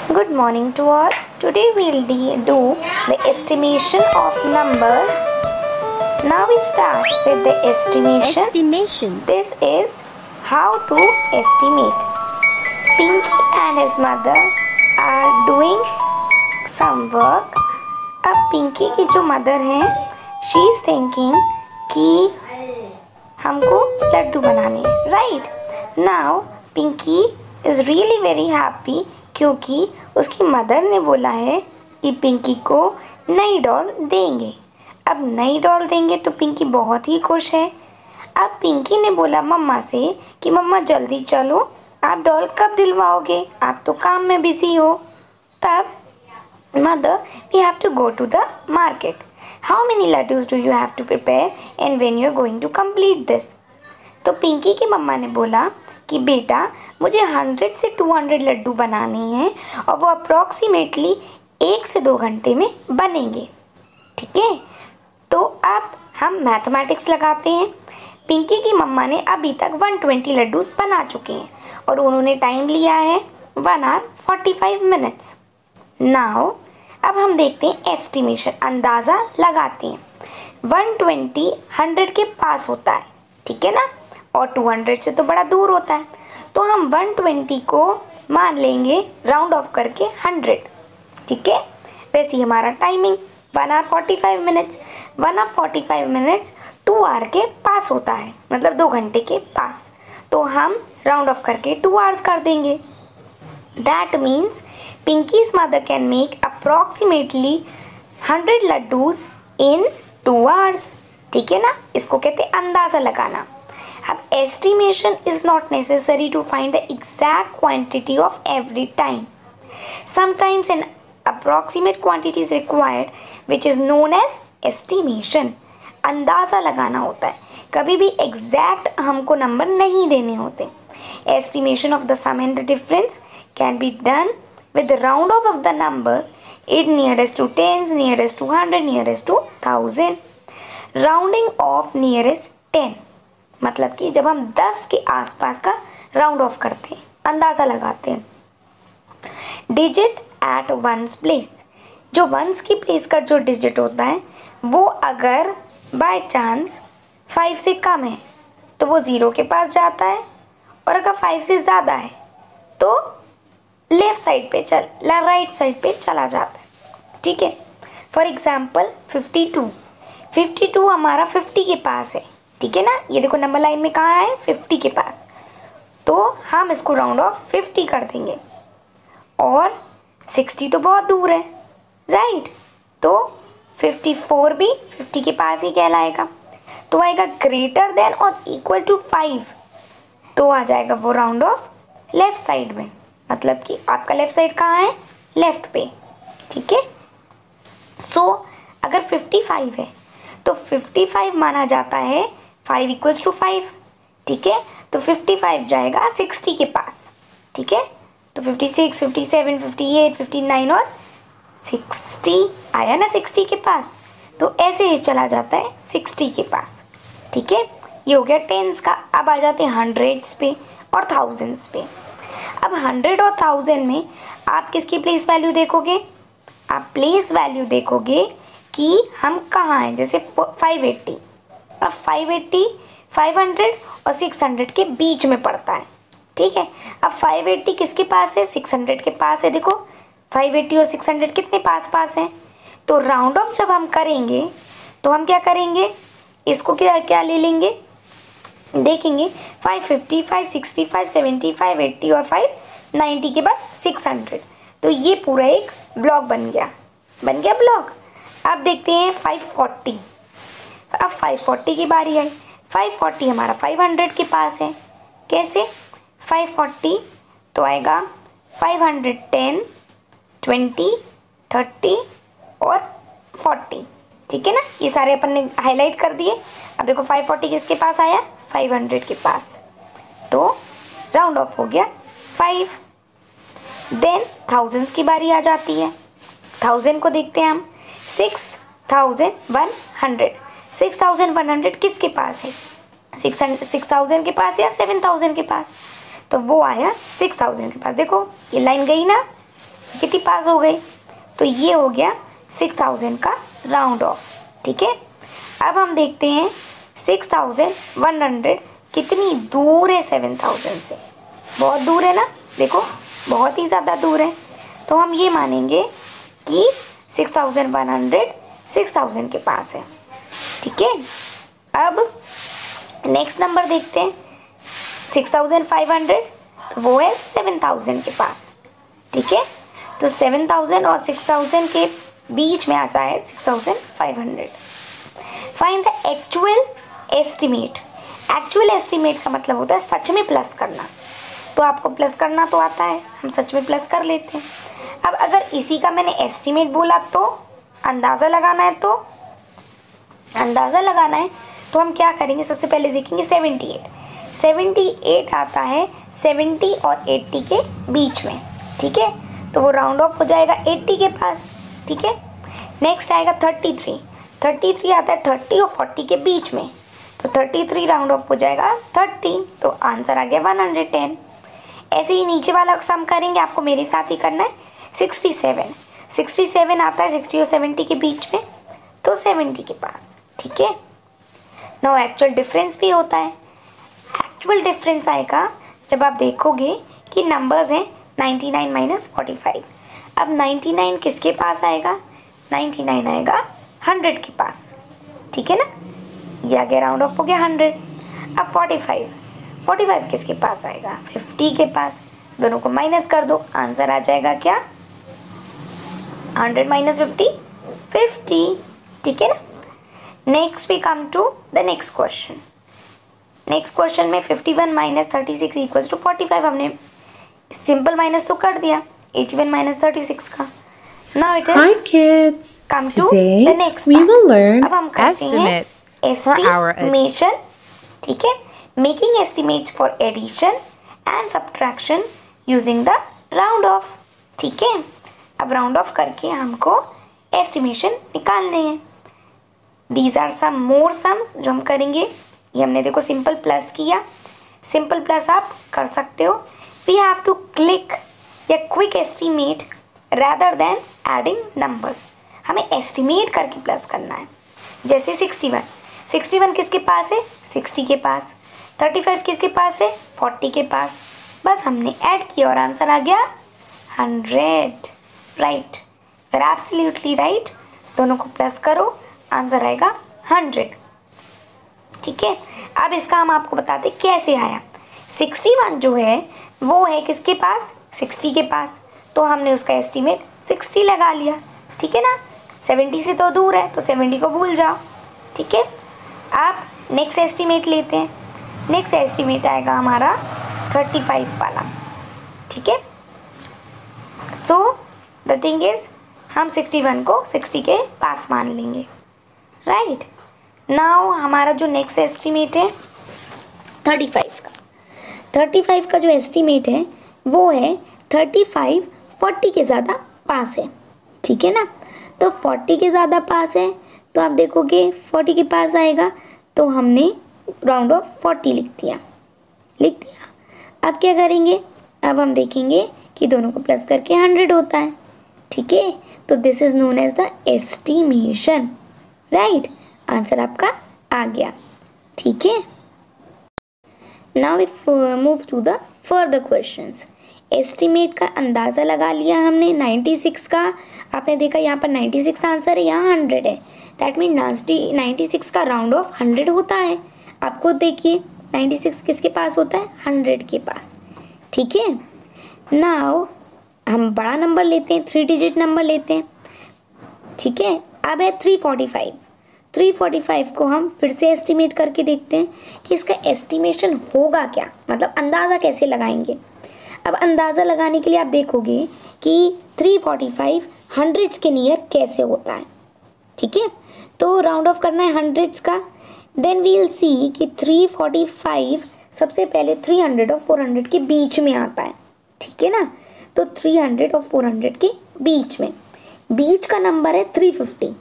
Good morning to all. Today we'll do the estimation of numbers. Now we start with the estimation. This is how to estimate. Pinky and his mother are doing some work. अब पिंकी की जो mother है, she is thinking कि हमको लड्डू बनाने हैं, right? Now Pinky is really very happy क्योंकि उसकी मदर ने बोला है कि पिंकी को नई डॉल देंगे। अब नई डॉल देंगे तो पिंकी बहुत ही खुश है। अब पिंकी ने बोला मम्मा से कि मम्मा जल्दी चलो, आप डॉल कब दिलवाओगे, आप तो काम में बिजी हो। तब mother, we have to go to the market. How many laddoos do you have to prepare and when you are going to complete this. तो पिंकी की मम्मा ने बोला कि बेटा मुझे 100 से 200 लड्डू बनाने हैं और वो अप्रॉक्सीमेटली 1 से 2 घंटे में बनेंगे, ठीक है। तो अब हम मैथमेटिक्स लगाते हैं। पिंकी की मम्मा ने अभी तक 120 लड्डूस बना चुके हैं और उन्होंने टाइम लिया है 1 hour 45 minutes। नाउ अब हम देखते हैं एस्टिमेशन, अंदाज़ा लगाते हैं। 120 100 के पास होता है, ठीक है ना, और 200 से तो बड़ा दूर होता है, तो हम 120 को मान लेंगे राउंड ऑफ करके 100, ठीक है। वैसे ही हमारा timing 1 hour 45 minutes, 1 hour 45 minutes 2 hour के पास होता है, मतलब 2 घंटे के पास, तो हम राउंड ऑफ करके 2 hours कर देंगे। That means Pinki's mother can make approximately 100 laddoos in 2 hours, ठीक है ना। इसको कहते हैं अंदाज़ा लगाना। अब estimation is not necessary to find the exact quantity of every time. Sometimes an approximate quantity is required, which is known as estimation. अंदाज़ा लगाना होता है, कभी भी exact हमको नंबर नहीं देने होते। Estimation of the sum and the difference can be done with the round off of the numbers in nearest to tens, nearest to 100, nearest to 1000. Rounding off nearest 10 मतलब कि जब हम 10 के आसपास का राउंड ऑफ करते हैं, अंदाज़ा लगाते हैं। डिजिट एट वंस प्लेस, जो वंस की प्लेस का जो डिजिट होता है वो अगर बाय चांस 5 से कम है तो वो 0 के पास जाता है, और अगर 5 से ज़्यादा है तो लेफ़्ट साइड पे राइट साइड पे चला जाता है, ठीक है। फॉर एग्ज़ाम्पल 52 हमारा 50 के पास है, ठीक है ना। ये देखो नंबर लाइन में कहाँ है, 50 के पास, तो हम इसको राउंड ऑफ 50 कर देंगे। और 60 तो बहुत दूर है, राइट, तो 54 भी 50 के पास ही कहलाएगा। तो आएगा ग्रेटर देन और इक्वल टू 5, तो आ जाएगा वो राउंड ऑफ लेफ़्ट साइड में, मतलब कि आपका लेफ़्ट साइड कहाँ है, लेफ़्ट पे, ठीक है। सो अगर 55 है तो 55 माना जाता है 5 इक्वल्स टू 5, ठीक है। तो 55 जाएगा 60 के पास, ठीक है। तो 56, 57, 58, 59 और 60 आया ना 60 के पास, तो ऐसे ही चला जाता है 60 के पास, ठीक है। ये हो गया टेंस का। अब आ जाते हैं हंड्रेड्स पे और थाउजेंड्स पे। अब 100 और 1000 में आप किसकी प्लेस वैल्यू देखोगे, आप प्लेस वैल्यू देखोगे कि हम कहाँ हैं। जैसे 580, अब 580 500 और 600 के बीच में पड़ता है, ठीक है। अब 580 किसके पास है, 600 के पास है। देखो 580 और 600 कितने पास पास हैं, तो राउंड ऑफ जब हम करेंगे तो हम क्या करेंगे, इसको क्या ले लेंगे, देखेंगे 550, 560, 570, 580 और 590 के बाद 600, तो ये पूरा एक ब्लॉक बन गया ब्लॉक। अब देखते हैं 540। अब 540 की बारी आई। 540 हमारा 500 के पास है। कैसे, 540 तो आएगा 510, 20, 30 और 40, ठीक है ना। ये सारे अपन ने हाईलाइट कर दिए। अब देखो 540 किसके पास आया, 500 के पास, तो राउंड ऑफ हो गया 5। देन थाउजेंड्स की बारी आ जाती है। 1000 को देखते हैं हम, 6100। 6100 किसके पास है, 6000 के पास या 7000 के पास, तो वो आया 6000 के पास। देखो ये लाइन गई ना, कितनी पास हो गई? तो ये हो गया 6000 का राउंड ऑफ। ठीक है, अब हम देखते हैं 6100 कितनी दूर है 7000 से। बहुत दूर है ना, देखो बहुत ही ज़्यादा दूर है। तो हम ये मानेंगे कि 6100 6000 के पास है। ठीक है, अब नेक्स्ट नंबर देखते हैं 6500, तो वो है 7000 के पास। ठीक है, तो 7000 और 6000 के बीच में आता है 6500। Find the actual estimate. Actual estimate का मतलब होता है सच में प्लस करना। तो आपको प्लस करना तो आता है, हम सच में प्लस कर लेते हैं। अब अगर इसी का मैंने एस्टिमेट बोला तो अंदाज़ा लगाना है, तो अंदाज़ा लगाना है तो हम क्या करेंगे? सबसे पहले देखेंगे 78 आता है 70 और 80 के बीच में। ठीक है, तो वो राउंड ऑफ हो जाएगा 80 के पास। ठीक है, नेक्स्ट आएगा 33 आता है 30 और 40 के बीच में। तो 33 राउंड ऑफ हो जाएगा 30, तो आंसर आ गया 110। ऐसे ही नीचे वाला सम करेंगे, आपको मेरे साथ ही करना है। 67 आता है 60 और 70 के बीच में, तो 70 के पास। ठीक है, नाउ एक्चुअल डिफरेंस भी होता है। एक्चुअल डिफरेंस आएगा जब आप देखोगे कि नंबर्स हैं 99 माइनस 45। अब 99 किसके पास आएगा? 99 आएगा 100 के पास। ठीक है ना, ये आगे राउंड ऑफ हो गया 100। अब 45 किसके पास आएगा? 50 के पास। दोनों को माइनस कर दो, आंसर आ जाएगा क्या? 100 माइनस 50। ठीक है ना। Next we come to the next question. Next question में 51 माइनस 36 इक्वल्स टू 45। हमने सिंपल माइनस तो कर दिया 81 माइनस 36 का। Now it is Hi kids. come to Today the next we part. will learn अब हम करते हैं estimates for our estimation। ठीक है, making estimates for addition and subtraction using the round off। ठीक है, अब राउंड ऑफ करके हमको एस्टिमेशन निकालने हैं। These are some more sums जो हम करेंगे। ये हमने देखो सिंपल प्लस किया, सिंपल प्लस आप कर सकते हो। We have to click या quick estimate rather than adding numbers। हमें एस्टिमेट करके प्लस करना है। जैसे 61 किसके पास है? 60 के पास। 35 किसके पास है? 40 के पास। बस हमने ऐड किया और आंसर आ गया 100। Right, absolutely right. दोनों को प्लस करो, आंसर आएगा 100। ठीक है, अब इसका हम आपको बताते कैसे आया। 61 जो है वो है किसके पास? 60 के पास। तो हमने उसका एस्टीमेट 60 लगा लिया। ठीक है ना, 70 से तो दूर है तो 70 को भूल जाओ। ठीक है, आप नेक्स्ट एस्टीमेट लेते हैं। नेक्स्ट एस्टीमेट आएगा हमारा 35 वाला। ठीक है, सो द थिंग इज हम 61 को 60 के पास मान लेंगे। राइट, नाउ हमारा जो नेक्स्ट एस्टीमेट है 35 का। 35 का जो एस्टीमेट है वो है 35 40 के ज़्यादा पास है। ठीक है ना, तो 40 के ज़्यादा पास है तो आप देखोगे 40 के पास आएगा, तो हमने राउंड ऑफ 40 लिख दिया। अब क्या करेंगे? अब हम देखेंगे कि दोनों को प्लस करके 100 होता है। ठीक है, तो this is known as the estimation. Right, answer आपका आ गया। ठीक है, now we move to the further questions. Estimate का अंदाज़ा लगा लिया हमने 96 का। आपने देखा यहाँ पर 96 का आंसर है, यहाँ 100 है। दैट मीन 96 का राउंड ऑफ 100 होता है। आपको देखिए 96 किसके पास होता है? 100 के पास। ठीक है, नाउ हम बड़ा नंबर लेते हैं, 3 डिजिट नंबर लेते हैं। ठीक है, अब है 345 को हम फिर से एस्टिमेट करके देखते हैं कि इसका एस्टिमेशन होगा क्या, मतलब अंदाज़ा कैसे लगाएंगे। अब अंदाज़ा लगाने के लिए आप देखोगे कि 345 हंड्रेड्स के नियर कैसे होता है। ठीक है, तो राउंड ऑफ करना है हंड्रेड्स का। देन वी विल सी कि 345 सबसे पहले 300 और 400 के बीच में आता है। ठीक है ना, तो 300 और 400 के बीच में, बीच का नंबर है 350।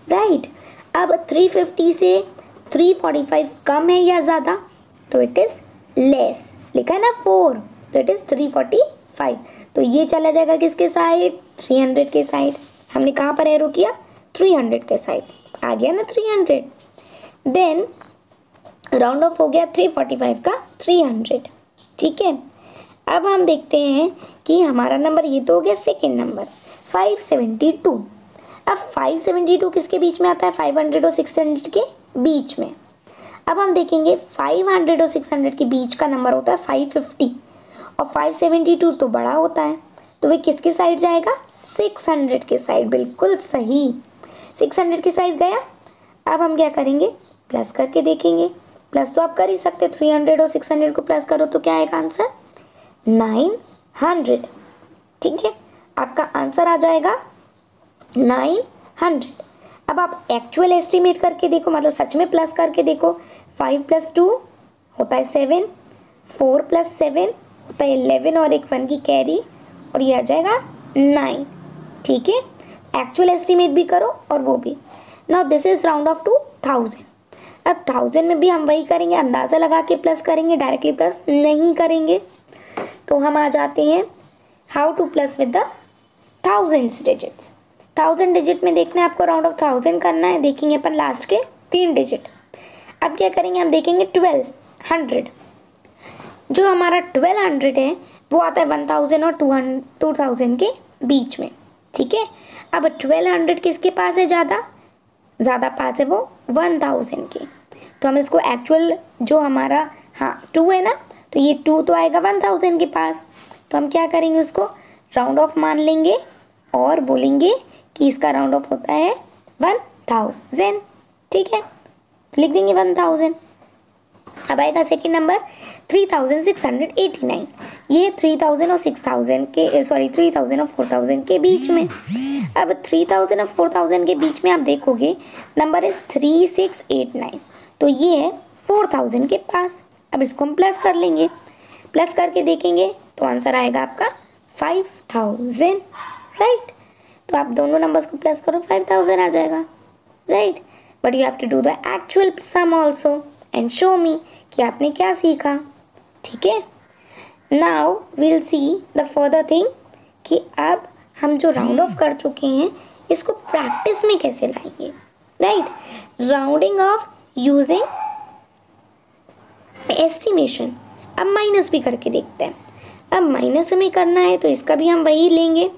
राइट, अब 350 से 345 कम है या ज़्यादा? तो इट इज़ लेस। लिखा है ना 4, तो इट इज़ 345। तो ये चला जाएगा किसके साइड, 300 के साइड। हमने कहाँ पर एरो किया, 300 के साइड, आ गया ना 300। देन राउंड ऑफ हो गया 345 का 300, ठीक है। अब हम देखते हैं कि हमारा नंबर ये तो हो गया सेकेंड नंबर 572। अब 572 किसके बीच में आता है, 500 और 600 के बीच में। अब हम देखेंगे 500 और 600 के बीच का नंबर होता है 550 और 572 तो बड़ा होता है, तो वे किसके साइड जाएगा, 600 के साइड। बिल्कुल सही, 600 के साइड गया। अब हम क्या करेंगे, प्लस करके देखेंगे। प्लस तो आप कर ही सकते, 300 और 600 को प्लस करो तो क्या आएगा आंसर, 900, ठीक है। आपका आंसर आ जाएगा 900। अब आप एक्चुअल एस्टिमेट करके देखो, मतलब सच में प्लस करके देखो। 5 + 2 होता है 7, 4 + 7 होता है 11 और एक 1 की कैरी, और ये आ जाएगा 9, ठीक है। एक्चुअल एस्टिमेट भी करो और वो भी। Now this is round off to 1000। अब 1000 में भी हम वही करेंगे, अंदाज़ा लगा के प्लस करेंगे, डायरेक्टली प्लस नहीं करेंगे। तो हम आ जाते हैं how two plus with the 1000 digits. 1000 digit में देखना है आपको, राउंड ऑफ 1000 करना है। देखेंगे अपन लास्ट के 3 डिजिट। अब क्या करेंगे, हम देखेंगे 1200। जो हमारा 1200 है वो आता है 1000 और 2000 के बीच में, ठीक है। अब 1200 किसके पास है, ज़्यादा पास है वो 1000 के। तो हम इसको एक्चुअल जो हमारा 2 है ना, तो ये 2 तो आएगा 1000 के पास। तो हम क्या करेंगे, उसको राउंड ऑफ मान लेंगे और बोलेंगे कि इसका राउंड ऑफ होता है 1000, ठीक है। लिख देंगे 1000। अब आएगा सेकेंड नंबर 3689। ये 3000 और 6000 के 3000 और 4000 के बीच में। अब 3000 और 4000 के बीच में आप देखोगे नंबर इज 3689, तो ये है 4000 के पास। अब इसको हम प्लस कर लेंगे, प्लस करके देखेंगे तो आंसर आएगा आपका 5000, राइट। तो आप दोनों नंबर्स को प्लस करो, 5000 आ जाएगा, right. But you have to do the actual sum also and show me कि आपने क्या सीखा, ठीक है। Now will see the further thing कि अब हम जो राउंड ऑफ कर चुके हैं इसको प्रैक्टिस में कैसे लाएंगे, right. Rounding off using estimation. अब माइनस भी करके देखते हैं। अब माइनस हमें करना है तो इसका भी हम वही लेंगे।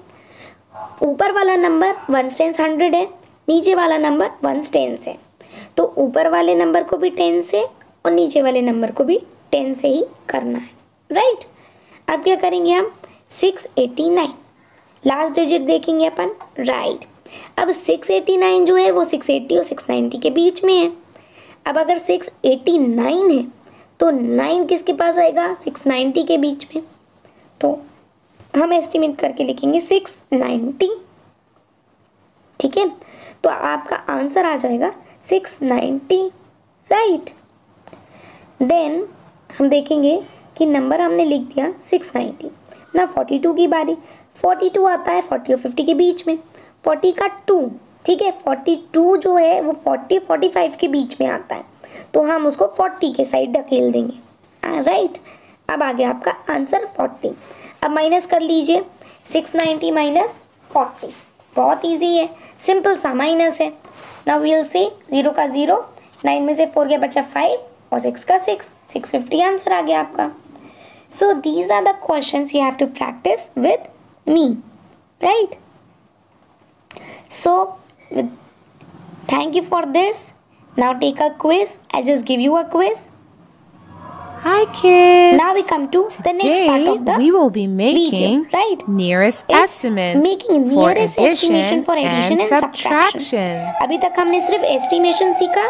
ऊपर वाला नंबर 1 टेंस 100 है, नीचे वाला नंबर 1 टेंस है, तो ऊपर वाले नंबर को भी 10 से और नीचे वाले नंबर को भी 10 से ही करना है, राइट। अब क्या करेंगे हम, 689 लास्ट डिजिट देखेंगे अपन, राइट। अब 689 जो है वो 680 और 690 के बीच में है। अब अगर 689 है तो 9 किसके पास आएगा, 690 के बीच में। तो हम एस्टिमेट करके लिखेंगे 690, ठीक है। तो आपका आंसर आ जाएगा 690, राइट। देन हम देखेंगे कि नंबर हमने लिख दिया 690। ना 42 की बारी, 42 आता है 40 और 50 के बीच में, 40 का 2, ठीक है। 42 जो है वो 40 45 के बीच में आता है, तो हम उसको 40 के साइड ढकेल देंगे, राइट। अब आ गया आपका आंसर 40। अब माइनस कर लीजिए, 690 माइनस 40, बहुत इजी है, सिंपल सा माइनस है। नाउ वी विल से 0 का 0, 9 में से 4 गया बचा 5 और 6 का 6, 650 आंसर आ गया आपका। So these are the questions you have to practice with me, right. So thank you for this. Now take a quiz. I just give you a quiz. Hi kids. Now we come to the next part of the we will be making video, right? nearest It's estimates making for nearest estimation for addition and subtraction. अभी तक हमने सिर्फ estimation सीखा,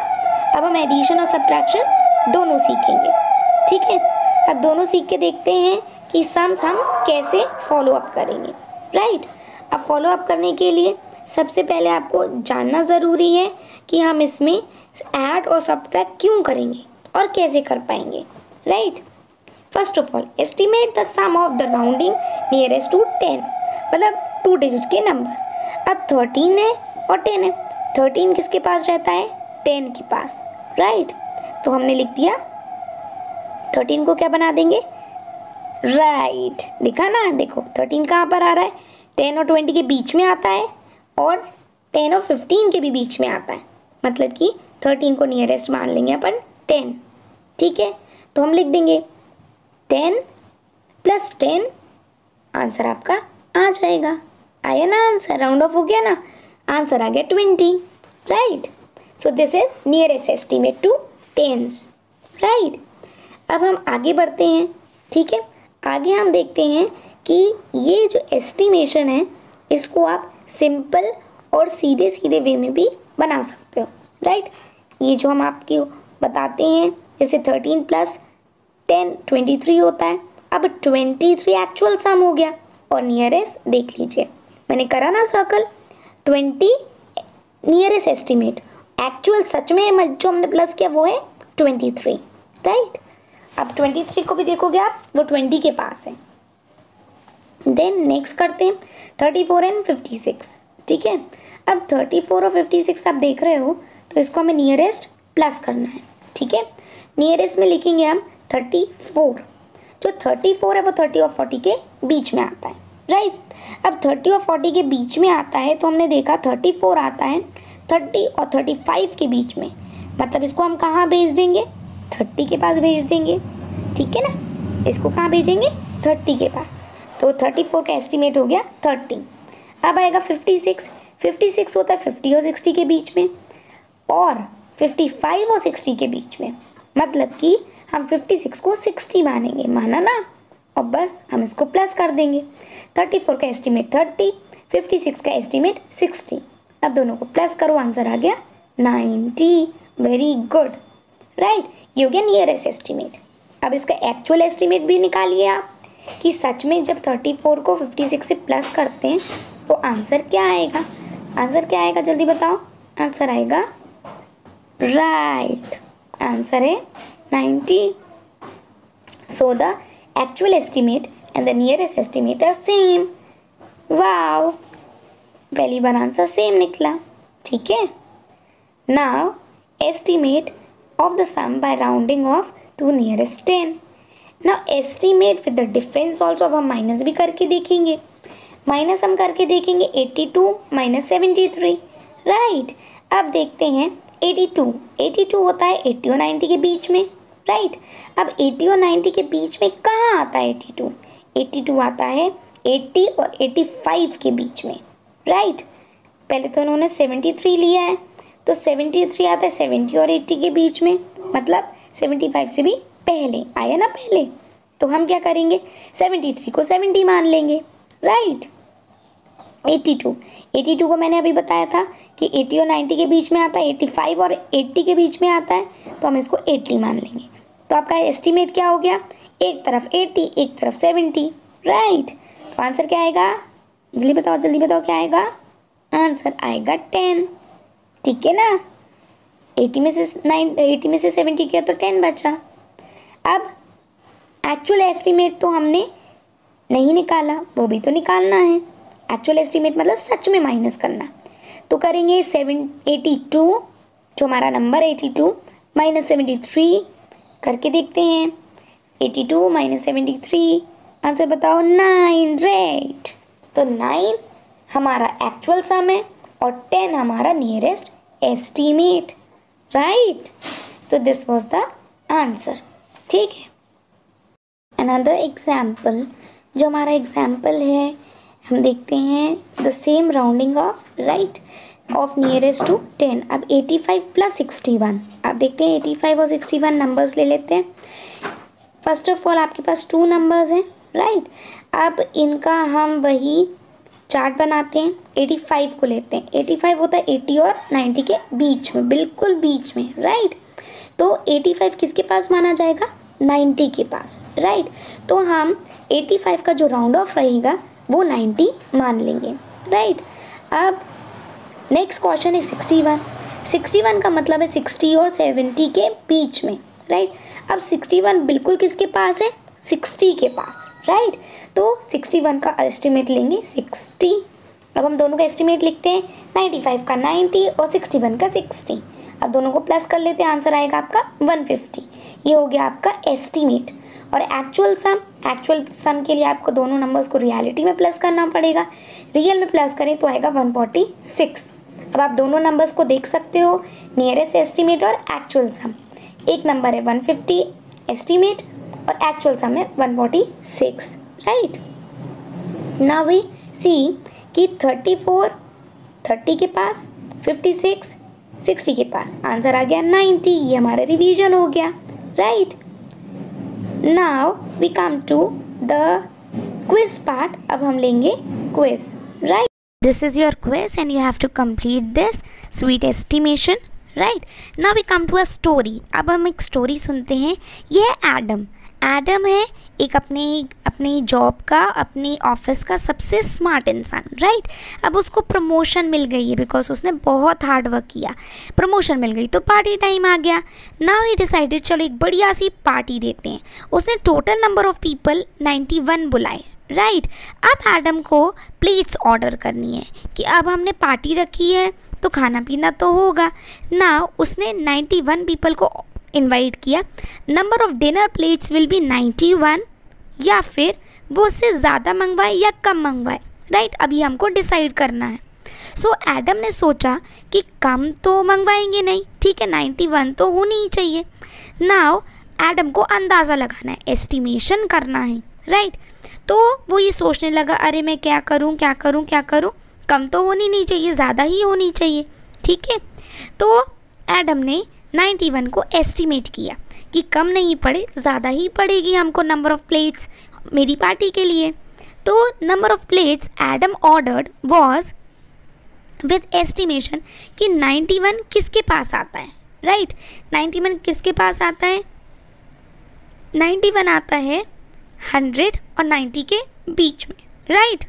अब हम addition और subtraction दोनों सीखेंगे, ठीक है। अब दोनों सीख के देखते हैं कि sums हम कैसे follow up करेंगे, right? अब follow up करने के लिए सबसे पहले आपको जानना ज़रूरी है कि हम इसमें ऐड और सब्ट्रैक्ट क्यों करेंगे और कैसे कर पाएंगे, right. First of all estimate the sum of the rounding nearest to 10, मतलब 2 डिजिट के नंबर्स। अब 13 है और 10 है, 13 किसके पास रहता है, 10 के पास, राइट। तो हमने लिख दिया 13 को क्या बना देंगे, राइट, दिखा ना, देखो 13 कहाँ पर आ रहा है, 10 और 20 के बीच में आता है और 10 और 15 के भी बीच में आता है, मतलब कि 13 को नियरेस्ट मान लेंगे अपन 10, ठीक है। तो हम लिख देंगे 10 + 10, आंसर आपका आ जाएगा। आया ना आंसर, राउंड ऑफ हो गया ना, आंसर आ गया 20, right. So this is nearest estimate to tens, right. अब हम आगे बढ़ते हैं, ठीक है। आगे हम देखते हैं कि ये जो एस्टिमेशन है इसको आप सिंपल और सीधे सीधे वे में भी बना सकते हो, राइट। ये जो हम आपको बताते हैं, जैसे 13 + 10 23 होता है। अब 23 एक्चुअल सम हो गया और नियरेस्ट देख लीजिए, मैंने करा ना सर्कल, 20 नियरेस्ट एस्टिमेट, एक्चुअल सच में जो हमने प्लस किया वो है 23, राइट। अब 23 को भी देखोगे आप, वो 20 के पास है। देन नेक्स्ट करते हैं 34 एंड 56, ठीक है। अब 34 और 56 आप देख रहे हो, तो इसको हमें नियरेस्ट प्लस करना है, ठीक है। नियरेस्ट में लिखेंगे हम 34, जो 34 है वो 30 और 40 के बीच में आता है, राइट। अब 30 और 40 के बीच में आता है, तो हमने देखा 34 आता है 30 और 35 के बीच में, मतलब इसको हम कहाँ भेज देंगे, 30 के पास भेज देंगे, ठीक है ना। इसको कहाँ भेजेंगे, 30 के पास। तो 34 का एस्टिमेट हो गया 30। अब आएगा 56, 56 होता है 50 और 60 के बीच में, और 55 और 60 के बीच में, मतलब कि हम 56 को 60 मानेंगे, माना ना, और बस हम इसको प्लस कर देंगे। 34 का एस्टिमेट 30, 56 का एस्टिमेट 60। अब दोनों को प्लस करो, आंसर आ गया 90। Very good, right. ये हो गया नियरेस्ट एस्टिमेट। अब इसका एक्चुअल एस्टिमेट भी निकालिए आप, कि सच में जब 34 को 56 से प्लस करते हैं तो आंसर क्या आएगा। आंसर क्या आएगा, जल्दी बताओ। आंसर आएगा, राइट, आंसर है 90। So the actual estimate and the nearest estimate are same. Wow, पहली बार आंसर सेम निकला, ठीक है। Now estimate of the sum by rounding off to nearest 10. Now estimate with the difference also, अब हम minus भी करके देखेंगे, माइनस हम करके देखेंगे 82 - 73, राइट। अब देखते हैं 82 होता है 80 और 90 के बीच में, राइट। अब 80 और 90 के बीच में कहाँ आता है 82 आता है 80 और 85 के बीच में, राइट। पहले तो उन्होंने 73 लिया है, तो 73 आता है 70 और 80 के बीच में, मतलब 75 से भी पहले आया ना पहले। तो हम क्या करेंगे, 73 को 70 मान लेंगे, राइट। 82 को मैंने अभी बताया था कि 80 और 90 के बीच में आता है, 85 और 80 के बीच में आता है, तो हम इसको 80 मान लेंगे। तो आपका एस्टिमेट क्या हो गया, एक तरफ 80 एक तरफ 70, राइट। तो आंसर क्या आएगा, जल्दी बताओ क्या आएगा, आंसर आएगा 10, ठीक है ना। 80 में से 70 किया तो 10 बचा। अब एक्चुअल एस्टिमेट तो हमने नहीं निकाला, वो भी तो निकालना है। एक्चुअल एस्टिमेट मतलब सच में माइनस करना, तो करेंगे 82, जो हमारा नंबर 82 - 73 करके देखते हैं। 82 - 73, आंसर बताओ 9, राइट। तो 9 हमारा एक्चुअल सम है और 10 हमारा nearest estimate, right. So this was the answer, ठीक है। अनदर एग्जाम्पल, जो हमारा एग्जाम्पल है, हम देखते हैं the same rounding off, right, of nearest to 10। अब 85 + 61, आप देखते हैं 85 और 61 नंबर्स ले लेते हैं। फर्स्ट ऑफ ऑल आपके पास 2 नंबर्स हैं, राइट। अब इनका हम वही चार्ट बनाते हैं। 85 को लेते हैं, 85 होता है 80 और 90 के बीच में, बिल्कुल बीच में, राइट। तो 85 किसके पास माना जाएगा, 90 के पास, राइट। तो हम 85 का जो राउंड ऑफ रहेगा वो 90 मान लेंगे, राइट। अब नेक्स्ट क्वेश्चन है 61 का मतलब है 60 और 70 के बीच में, राइट। अब 61 बिल्कुल किसके पास है, 60 के पास, राइट। तो 61 का एस्टिमेट लेंगे 60। अब हम दोनों का एस्टिमेट लिखते हैं, 95 का 90 और 61 का 60। अब दोनों को प्लस कर लेते हैं, आंसर आएगा आपका 150। ये हो गया आपका एस्टिमेट। और एक्चुअल सम के लिए आपको दोनों नंबर्स को रियलिटी में प्लस करना पड़ेगा। रियल में प्लस करें तो आएगा 146। अब आप दोनों नंबर्स को देख सकते हो, नियरेस्ट एस्टीमेट और एक्चुअल सम। एक नंबर है 150 एस्टीमेट और एक्चुअल सम है 146, राइट। नाउ वी सी कि 34 30 के पास, 56 60 के पास, आंसर आ गया 90। ये हमारा रिवीजन हो गया, right. Now we come to the quiz part. अब हम लेंगे quiz, right. This is your quiz and you have to complete this sweet estimation, right. Now we come to a story. अब हम एक स्टोरी सुनते हैं। ये है एडम है एक अपनी जॉब का, अपनी ऑफिस का सबसे स्मार्ट इंसान, राइट। अब उसको प्रमोशन मिल गई है बिकॉज उसने बहुत हार्ड वर्क किया, प्रमोशन मिल गई तो पार्टी टाइम आ गया। नाउ ही डिसाइडेड चलो एक बढ़िया सी पार्टी देते हैं। उसने टोटल नंबर ऑफ पीपल 91 बुलाए, राइट। अब एडम को प्लेट्स ऑर्डर करनी है कि अब हमने पार्टी रखी है तो खाना पीना तो होगा ना। उसने 91 पीपल को इनवाइट किया। Number of dinner plates will be 91 या फिर वो उससे ज़्यादा मंगवाए या कम मंगवाए, राइट। अभी हमको डिसाइड करना है। सो एडम ने सोचा कि कम तो मंगवाएंगे नहीं, ठीक है, 91 तो होनी ही चाहिए। नाउ एडम को अंदाज़ा लगाना है, एस्टिमेशन करना है, राइट। तो वो ये सोचने लगा अरे मैं क्या करूँ, कम तो होनी नहीं चाहिए, ज़्यादा ही होनी चाहिए, ठीक है। तो एडम ने 91 को एस्टिमेट किया कि कम नहीं पड़े, ज़्यादा ही पड़ेगी हमको नंबर ऑफ प्लेट्स मेरी पार्टी के लिए। तो number of plates Adam ordered was with estimation कि 91 किसके पास आता है, राइट। 91 किसके पास आता है? 91 आता है 100 और 90 के बीच में, राइट।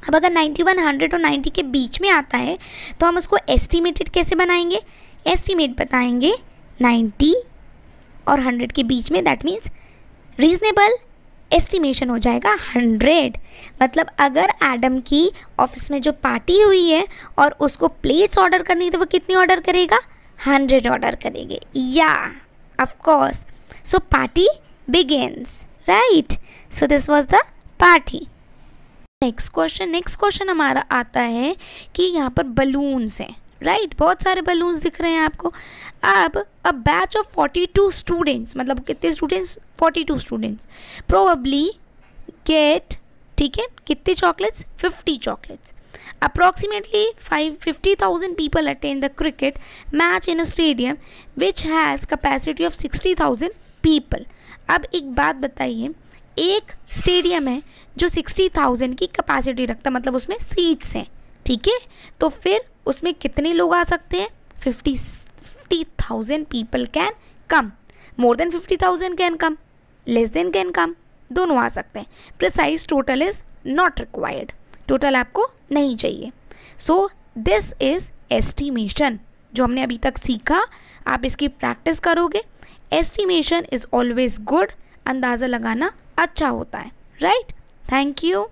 अब अगर 91 100 और 90 के बीच में आता है तो हम उसको एस्टिमेटेड कैसे बनाएंगे? एस्टिमेट बताएंगे 90 और 100 के बीच में, दैट मीन्स रीजनेबल एस्टिमेशन हो जाएगा 100। मतलब अगर एडम की ऑफिस में जो पार्टी हुई है और उसको प्लेट्स ऑर्डर करनी है तो वो कितनी ऑर्डर करेगा? 100 ऑर्डर करेंगे, या of course. So party begins, right. So this was the party. Next question हमारा आता है कि यहाँ पर बलून्स हैं, राइट। बहुत सारे बलून्स दिख रहे हैं आपको। अब अ बैच ऑफ 42 स्टूडेंट्स, मतलब कितने स्टूडेंट्स? 42 स्टूडेंट्स प्रोबेबली गेट, ठीक है, कितने chocolates? 50 chocolates. Approximately 50,000 people attend the cricket match in a stadium which has capacity of 60,000 people. अब एक बात बताइए, एक स्टेडियम है जो 60,000 की कैपेसिटी रखता है, मतलब उसमें सीट्स हैं, ठीक है। तो फिर उसमें कितने लोग आ सकते हैं? 50,000 people can come, more than 50,000 can come, less than can come, दोनों आ सकते हैं। Precise total is not required, total आपको नहीं चाहिए। सो दिस इज़ एस्टिमेशन जो हमने अभी तक सीखा। आप इसकी प्रैक्टिस करोगे। एस्टिमेशन इज़ ऑलवेज गुड, अंदाज़ा लगाना अच्छा होता है, राइट। Thank you.